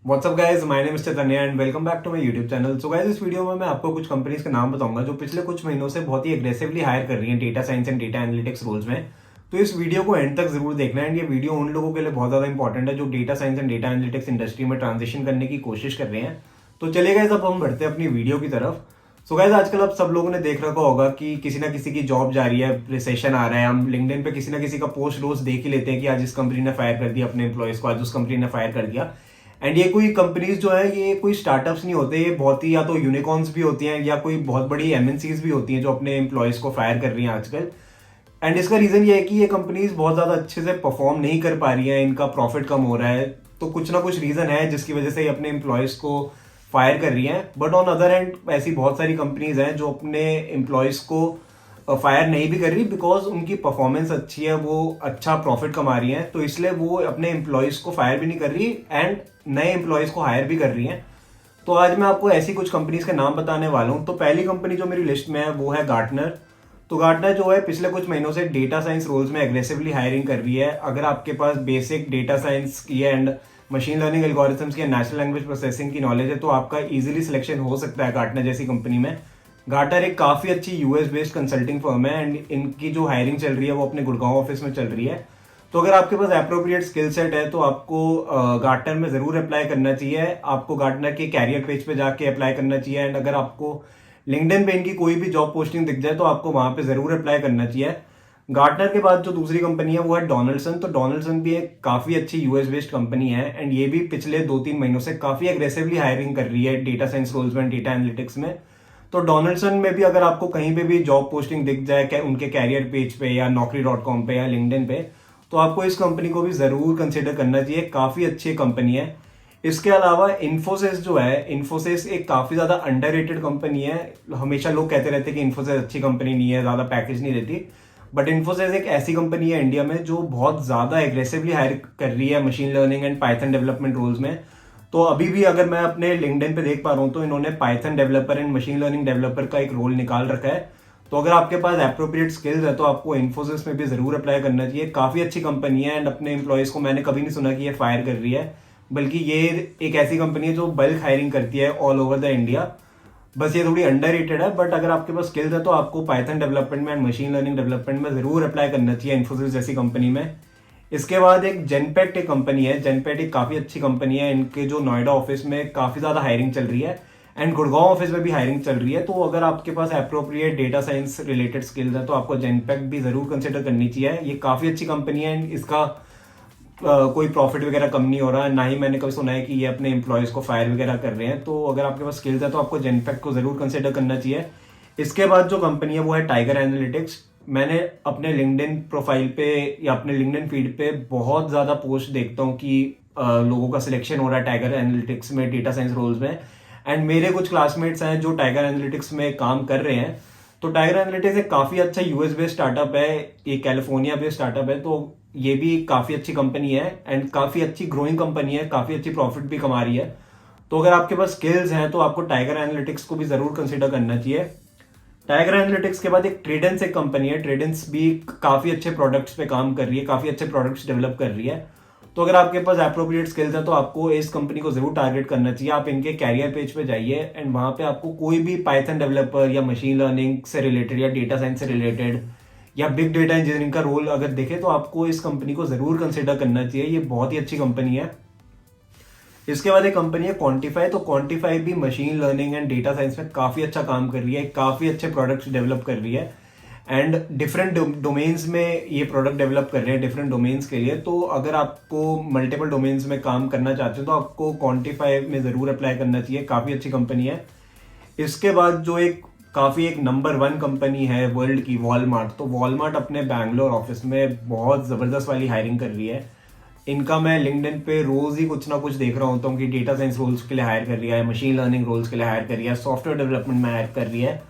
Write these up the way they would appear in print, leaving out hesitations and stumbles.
WhatsApp guys, my name is Chaitanya and welcome back to my YouTube channel. So guys, इस video में मैं आपको कुछ कंपनीज के नाम बताऊंगा जो पिछले कुछ महीनों से बहुत ही एग्रेसिवली हायर कर रही हैं data science and data analytics roles में। तो इस वीडियो को एंड तक जरूर देखना है एंड ये वीडियो उन लोगों के लिए बहुत ज्यादा इंपॉर्टेंट है जो data science and data analytics industry में ट्रांजिशन करने की कोशिश कर रहे हैं। तो चलिए गाइज, अब हम बढ़ते हैं अपनी वीडियो की तरफ। सो गाइज, आजकल अब सब लोगों ने देख रखा होगा कि किसी ना किसी की जॉब जा रही है, रिसेशन आ रहा है, हम लिंक्डइन पे किसी ना किसी का पोस्ट रोज देख ही लेते हैं कि आज इस कंपनी ने फायर कर दिया अपने एम्प्लॉयज को, आज उस कंपनी ने फायर कर दिया। एंड ये कोई कंपनीज जो है ये कोई स्टार्टअप्स नहीं होते, ये बहुत ही या तो यूनिकॉर्न्स भी होती हैं या कोई बहुत बड़ी एमएनसीज भी होती हैं जो अपने एम्प्लॉयज को फायर कर रही हैं आजकल। एंड इसका रीजन ये है कि ये कंपनीज बहुत ज्यादा अच्छे से परफॉर्म नहीं कर पा रही हैं, इनका प्रॉफिट कम हो रहा है। तो कुछ ना कुछ रीजन है जिसकी वजह से ये अपने एम्प्लॉयज को फायर कर रही हैं। बट ऑन अदर एंड ऐसी बहुत सारी कंपनीज हैं जो अपने एम्प्लॉयज को फायर नहीं भी कर रही बिकॉज उनकी परफॉर्मेंस अच्छी है, वो अच्छा प्रॉफिट कमा रही हैं, तो इसलिए वो अपने एम्प्लॉयज को फायर भी नहीं कर रही एंड नए एम्प्लॉयज को हायर भी कर रही हैं। तो आज मैं आपको ऐसी कुछ कंपनीज के नाम बताने वाला हूं। तो पहली कंपनी जो मेरी लिस्ट में है वो है गार्टनर। तो गार्टनर जो है पिछले कुछ महीनों से डेटा साइंस रोल्स में एग्रेसिवली हायरिंग कर रही है। अगर आपके पास बेसिक डेटा साइंस की एंड मशीन लर्निंग एल्गोरिथम्स की नेचुरल लैंग्वेज प्रोसेसिंग की नॉलेज है तो आपका इजीली सिलेक्शन हो सकता है गार्टनर जैसी कंपनी में। गार्टनर एक काफी अच्छी यूएस बेस्ड कंसल्टिंग फर्म है एंड इनकी जो हायरिंग चल रही है वो अपने गुड़गांव ऑफिस में चल रही है। तो अगर आपके पास अप्रोप्रिएट स्किल सेट है तो आपको गार्टनर में जरूर अप्लाई करना चाहिए। आपको गार्टनर के कैरियर पेज पे जाके अप्लाई करना चाहिए एंड अगर आपको लिंक्डइन पे इनकी कोई भी जॉब पोस्टिंग दिख जाए तो आपको वहां पे जरूर अप्लाई करना चाहिए। गार्टनर के बाद जो दूसरी कंपनी है वो है डोनाल्डसन। तो डोनाल्डसन भी एक काफी अच्छी यूएस बेस्ड कंपनी है एंड ये भी पिछले 2-3 महीनों से काफी एग्रेसिवली हायरिंग कर रही है डेटा साइंस रोल्स में, डेटा एनालिटिक्स में। तो डोनाल्डसन में भी अगर आपको कहीं पे भी जॉब पोस्टिंग दिख जाए उनके कैरियर पेज पे या naukri.com पे या लिंक्डइन पे, तो आपको इस कंपनी को भी जरूर कंसिडर करना चाहिए, काफी अच्छी कंपनी है। इसके अलावा इन्फोसिस जो है, इन्फोसिस एक काफी ज्यादा अंडररेटेड कंपनी है। हमेशा लोग कहते रहते हैं कि इन्फोसिस अच्छी कंपनी नहीं है, ज्यादा पैकेज नहीं देती, बट इन्फोसिस एक ऐसी कंपनी है इंडिया में जो बहुत ज्यादा एग्रेसिवली हायर कर रही है machine learning and Python development roles में। तो अभी भी अगर मैं अपने लिंक्डइन पे देख पा रहा हूँ तो इन्होंने Python developer and machine learning developer का एक रोल निकाल रखा है। तो अगर आपके पास अप्रोप्रिएट स्किल्स है तो आपको इन्फोसिस में भी जरूर अप्लाई करना चाहिए। काफी अच्छी कंपनी है एंड अपने एम्प्लॉयज को मैंने कभी नहीं सुना कि ये फायर कर रही है, बल्कि ये एक ऐसी कंपनी है जो बल्क हायरिंग करती है ऑल ओवर द इंडिया। बस ये थोड़ी अंडररेटेड है, बट अगर आपके पास स्किल्स है तो आपको पाइथन डेवलपमेंट में एंड मशीन लर्निंग डेवलपमेंट में जरूर अप्लाई करना चाहिए इन्फोसिस जैसी कंपनी में। इसके बाद एक जेनपेट एक कंपनी है। जेनपेट एक काफी अच्छी कंपनी है, इनके जो नोएडा ऑफिस में काफी ज्यादा हायरिंग चल रही है एंड गुड़गांव ऑफिस में भी हायरिंग चल रही है। तो अगर आपके पास appropriate data science related skills है तो आपको जेनपेट भी जरूर कंसिडर करनी चाहिए। ये काफी अच्छी कंपनी है एंड इसका कोई प्रॉफिट वगैरह कम नहीं हो रहा है, ना ही मैंने कभी सुना है कि ये अपने एम्प्लॉयज को फायर वगैरह कर रहे हैं। तो अगर आपके पास स्किल्स है तो आपको जेनपेट को जरूर कंसिडर करना चाहिए। इसके बाद जो कंपनी है वो है टाइगर एनालिटिक्स। मैंने अपने लिंक्डइन प्रोफाइल पे या अपने लिंक्डइन फीड पे बहुत ज्यादा पोस्ट देखता हूँ कि लोगों का सिलेक्शन हो रहा है टाइगर एनालिटिक्स में डेटा साइंस रोल्स में। एंड मेरे कुछ क्लासमेट्स हैं जो टाइगर एनालिटिक्स में काम कर रहे हैं। तो टाइगर एनालिटिक्स एक काफी अच्छा यूएस बेस्ड स्टार्टअप है, ये कैलिफोर्निया बेस्ड स्टार्टअप है। तो ये भी काफी अच्छी कंपनी है एंड काफी अच्छी ग्रोइंग कंपनी है, काफी अच्छी प्रॉफिट भी कमा रही है। तो अगर आपके पास स्किल्स हैं तो आपको टाइगर एनालिटिक्स को भी जरूर कंसिडर करना चाहिए। टाइगर एनालिटिक्स के बाद एक ट्रेडेंस एक कंपनी है। ट्रेडेंस भी काफी अच्छे प्रोडक्ट्स पे काम कर रही है, काफी अच्छे प्रोडक्ट्स डेवलप कर रही है। तो अगर आपके पास अप्रोप्रिएट स्किल्स है तो आपको इस कंपनी को जरूर टारगेट करना चाहिए। आप इनके कैरियर पेज पे जाइए एंड वहां पे आपको कोई भी पाइथन डेवलपर या मशीन लर्निंग से रिलेटेड या डेटा साइंस से रिलेटेड या बिग डेटा इंजीनियरिंग का रोल अगर दिखे तो आपको इस कंपनी को जरूर कंसिडर करना चाहिए, ये बहुत ही अच्छी कंपनी है। इसके बाद एक कंपनी है क्वांटिफाई। तो क्वांटिफाई भी machine learning and data science में काफी अच्छा काम कर रही है, काफी अच्छे प्रोडक्ट्स डेवलप कर रही है एंड डिफरेंट डोमेन्स में ये प्रोडक्ट डेवलप कर रहे हैं डिफरेंट डोमेन्स के लिए। तो अगर आपको मल्टीपल डोमेन्स में काम करना चाहते हो तो आपको क्वांटिफाई में जरूर अप्लाई करना चाहिए, काफी अच्छी कंपनी है। इसके बाद जो एक काफी एक नंबर 1 कंपनी है वर्ल्ड की, वॉलमार्ट। तो वॉलमार्ट अपने बैंगलोर ऑफिस में बहुत जबरदस्त वाली हायरिंग कर रही है। इनका मैं लिंक्डइन पे रोज ही कुछ ना कुछ देख रहा होता हूँ कि डेटा साइंस रोल्स के लिए हायर कर रही है, मशीन लर्निंग रोल्स के लिए हायर कर रही है, सॉफ्टवेयर डेवलपमेंट में हायर कर रही है।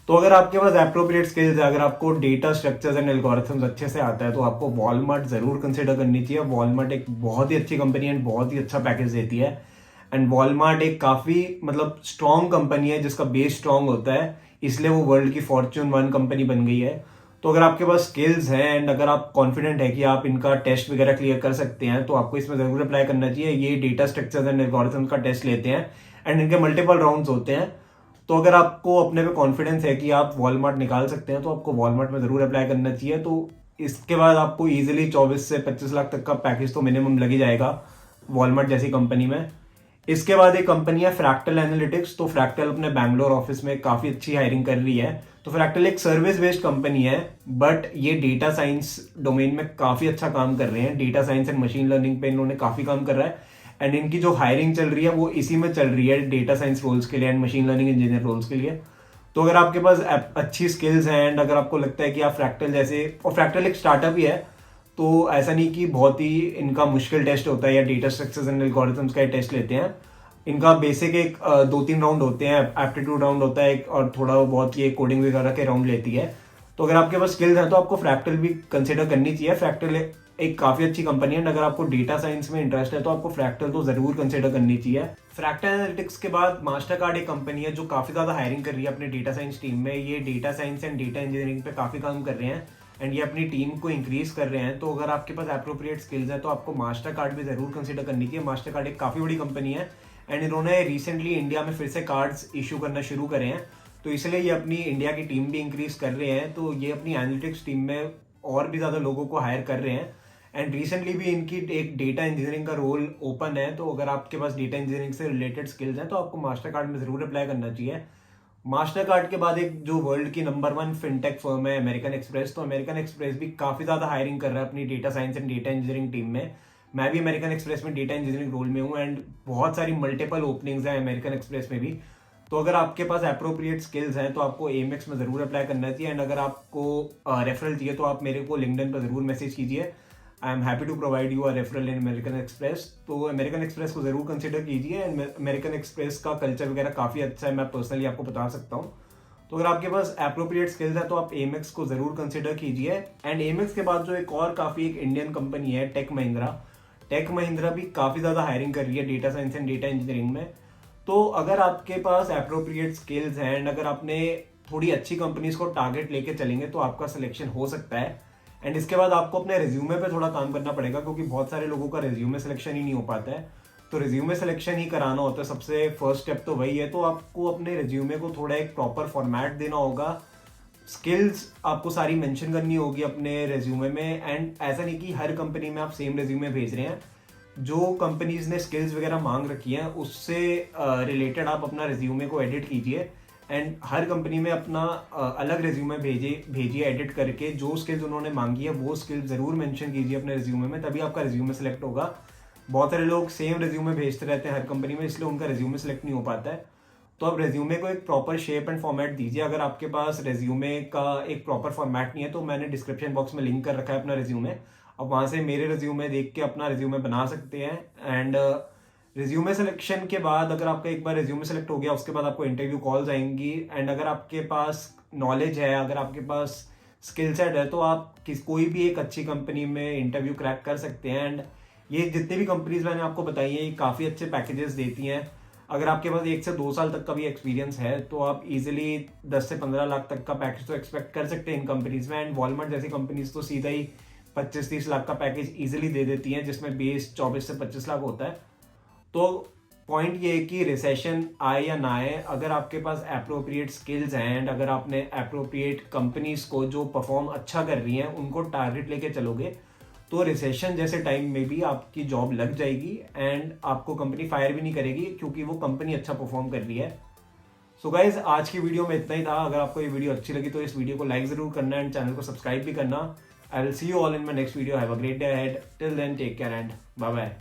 तो अगर आपके पास अप्रोप्रिएट स्किल्स है, अगर आपको डेटा स्ट्रक्चर्स एंड एल्गोरिथम्स अच्छे से आता है तो आपको वॉलमार्ट जरूर कंसिडर करनी चाहिए। वॉलमार्ट एक बहुत ही अच्छी कंपनी है एंड बहुत ही अच्छा पैकेज देती है। एंड वॉलमार्ट एक काफी मतलब स्ट्रॉन्ग कंपनी है जिसका बेस स्ट्रॉन्ग होता है, इसलिए वो वर्ल्ड की फॉर्च्यून 1 कंपनी बन गई है। तो अगर आपके पास स्किल्स हैं एंड अगर आप कॉन्फिडेंट है कि आप इनका टेस्ट वगैरह क्लियर कर सकते हैं तो आपको इसमें ज़रूर अप्लाई करना चाहिए। ये डेटा स्ट्रक्चर्स एंड एल्गोरिथम्स का टेस्ट लेते हैं एंड इनके मल्टीपल राउंड्स होते हैं। तो अगर आपको अपने पे कॉन्फिडेंस है कि आप वॉलमार्ट निकाल सकते हैं तो आपको वॉलमार्ट में ज़रूर अप्लाई करना चाहिए। तो इसके बाद आपको ईजिली 24 से 25 लाख तक का पैकेज तो मिनिमम लग ही जाएगा वॉलमार्ट जैसी कंपनी में। इसके बाद एक कंपनी है फ्रैक्टल एनालिटिक्स। तो फ्रैक्टल अपने बैंगलोर ऑफिस में काफ़ी अच्छी हायरिंग कर रही है। तो फ्रैक्टल एक सर्विस बेस्ड कंपनी है बट ये डेटा साइंस डोमेन में काफ़ी अच्छा काम कर रहे हैं। Data science and machine learning पे इन्होंने काफ़ी काम कर रहा है एंड इनकी जो हायरिंग चल रही है वो इसी में चल रही है, डेटा साइंस रोल्स के लिए and machine learning engineer roles के लिए। तो अगर आपके पास अच्छी स्किल्स हैं एंड अगर आपको लगता है कि आप फ्रैक्टल जैसे, और फ्रैक्टल एक स्टार्टअप ही है तो ऐसा नहीं कि बहुत ही इनका मुश्किल टेस्ट होता है या डेटा स्ट्रक्चर्स एंड एल्गोरिथम्स का टेस्ट लेते हैं। इनका बेसिक एक 2-3 राउंड होते हैं, एप्टीट्यूड राउंड होता है एक, और थोड़ा बहुत ये कोडिंग वगैरह के राउंड लेती है। तो अगर आपके पास स्किल्स हैं तो आपको फ्रैक्टल भी कंसिडर करनी चाहिए। फ्रैक्टल एक काफ़ी अच्छी कंपनी है। अगर आपको डेटा साइंस में इंटरेस्ट है तो आपको फ्रैक्टल तो ज़रूर कंसिडर करनी चाहिए। फ्रैक्टल एनालिटिक्स के बाद मास्टर कार्ड एक कंपनी है जो काफ़ी ज़्यादा हायरिंग कर रही है अपने डेटा साइंस टीम में। ये data science and data engineering पे काफ़ी काम कर रहे हैं एंड ये अपनी टीम को इंक्रीज कर रहे हैं। तो अगर आपके पास अप्रोप्रिएट स्किल्स है तो आपको मास्टर कार्ड भी ज़रूर कंसिडर करनी चाहिए। मास्टर कार्ड एक काफ़ी बड़ी कंपनी है एंड इन्होंने रिसेंटली इंडिया में फिर से कार्ड्स इशू करना शुरू करे हैं। तो इसलिए ये अपनी इंडिया की टीम भी इंक्रीज कर रहे हैं। तो ये अपनी एनालिटिक्स टीम में और भी ज़्यादा लोगों को हायर कर रहे हैं एंड रिसेंटली भी इनकी एक डेटा इंजीनियरिंग का रोल ओपन है। तो अगर आपके पास डेटा इंजीनियरिंग से रिलेटेड स्किल्स हैं तो आपको मास्टर कार्ड में ज़रूर अप्लाई करना चाहिए। मास्टर कार्ड के बाद एक जो वर्ल्ड की नंबर 1 फिनटेक फर्म है अमेरिकन एक्सप्रेस। तो अमेरिकन एक्सप्रेस भी काफ़ी ज़्यादा हायरिंग कर रहा है अपनी data science and data engineering team में। मैं भी अमेरिकन एक्सप्रेस में डेटा इंजीनियरिंग रोल में हूँ एंड बहुत सारी मल्टीपल ओपनिंग्स हैं अमेरिकन एक्सप्रेस में भी। तो अगर आपके पास अप्रोप्रिएट स्किल्स हैं तो आपको एमएक्स में ज़रूर अप्लाई करना चाहिए एंड अगर आपको रेफरल चाहिए तो आप मेरे को लिंक्डइन पर ज़रूर मैसेज कीजिए। I am happy to provide you a referral in American Express. तो अमेरिकन एक्सप्रेस को ज़रूर कंसिडर कीजिए एंड अमेरिकन एक्सप्रेस का कल्चर वगैरह काफ़ी अच्छा है, मैं पर्सनली आपको बता सकता हूँ। तो अगर आपके पास अप्रोप्रिएट स्किल्स है तो आप एमएक्स को ज़रूर कंसिडर कीजिए। एंड एमएक्स के बाद जो एक और काफ़ी एक इंडियन कंपनी है टेक महिंद्रा। टेक महिंद्रा भी काफ़ी ज़्यादा हायरिंग कर रही है data science and data engineering में। तो अगर आपके पास अप्रोप्रिएट स्किल्स हैं एंड अगर आपने थोड़ी अच्छी कंपनीज को टारगेट लेके चलेंगे तो आपका सिलेक्शन हो सकता है। एंड इसके बाद आपको अपने रिज्यूमे पे थोड़ा काम करना पड़ेगा क्योंकि बहुत सारे लोगों का रिज्यूमे सिलेक्शन ही नहीं हो पाता है। तो रिज्यूमे सिलेक्शन ही कराना होता है, सबसे फर्स्ट स्टेप तो वही है। तो आपको अपने रिज्यूमे को थोड़ा एक प्रॉपर फॉर्मेट देना होगा, स्किल्स आपको सारी मेंशन करनी होगी अपने रिज्यूमे में। एंड ऐसा नहीं कि हर कंपनी में आप सेम रिज्यूमे भेज रहे हैं। जो कंपनीज ने स्किल्स वगैरह मांग रखी हैं उससे रिलेटेड आप अपना रिज्यूमे को एडिट कीजिए एंड हर कंपनी में अपना अलग रिज्यूमे भेजिए एडिट करके। जो स्किल्स उन्होंने मांगी है वो स्किल्स ज़रूर मेंशन कीजिए अपने रिज्यूमे में, तभी आपका रिज्यूमे सेलेक्ट होगा। बहुत सारे लोग सेम रिज्यूमे भेजते रहते हैं हर कंपनी में, इसलिए उनका रिज्यूमे सेलेक्ट नहीं हो पाता है। तो आप रिज्यूमे को एक प्रॉपर शेप एंड फॉर्मेट दीजिए। अगर आपके पास रिज्यूमे का एक प्रॉपर फॉर्मेट नहीं है तो मैंने डिस्क्रिप्शन बॉक्स में लिंक कर रखा है अपना रिज्यूमे, आप वहाँ से मेरे रिज्यूमे देख के अपना रिज्यूमे बना सकते हैं। एंड रिज्यूमे सिलेक्शन के बाद अगर आपका एक बार रिज्यूमे सेलेक्ट हो गया उसके बाद आपको इंटरव्यू कॉल्स आएंगी एंड अगर आपके पास नॉलेज है, अगर आपके पास स्किल सेट है तो आप कोई भी एक अच्छी कंपनी में इंटरव्यू क्रैक कर सकते हैं। एंड ये जितने भी कंपनीज मैंने आपको बताई हैं ये काफ़ी अच्छे पैकेजेस देती हैं। अगर आपके पास 1 से 2 साल तक का भी एक्सपीरियंस है तो आप इजीली 10 से 15 लाख तक का पैकेज तो एक्सपेक्ट कर सकते हैं इन कंपनीज में। एंड वॉलमार्ट जैसी कंपनीज तो सीधा ही 25-30 लाख का पैकेज इजीली दे देती हैं जिसमें बेस 24 से 25 लाख होता है। तो पॉइंट ये है कि रिसेशन आए या ना आए, अगर आपके पास अप्रोप्रिएट स्किल्स हैं एंड अगर आपने अप्रोप्रिएट कंपनीज को जो परफॉर्म अच्छा कर रही हैं उनको टारगेट लेके चलोगे तो रिसेशन जैसे टाइम में भी आपकी जॉब लग जाएगी एंड आपको कंपनी फायर भी नहीं करेगी क्योंकि वो कंपनी अच्छा परफॉर्म कर रही है। सो गाइज आज की वीडियो में इतना ही था। अगर आपको ये वीडियो अच्छी लगी तो इस वीडियो को लाइक जरूर करना एंड चैनल को सब्सक्राइब भी करना। I will see you all in my next video. Have a great day ahead. Till then take care and bye bye.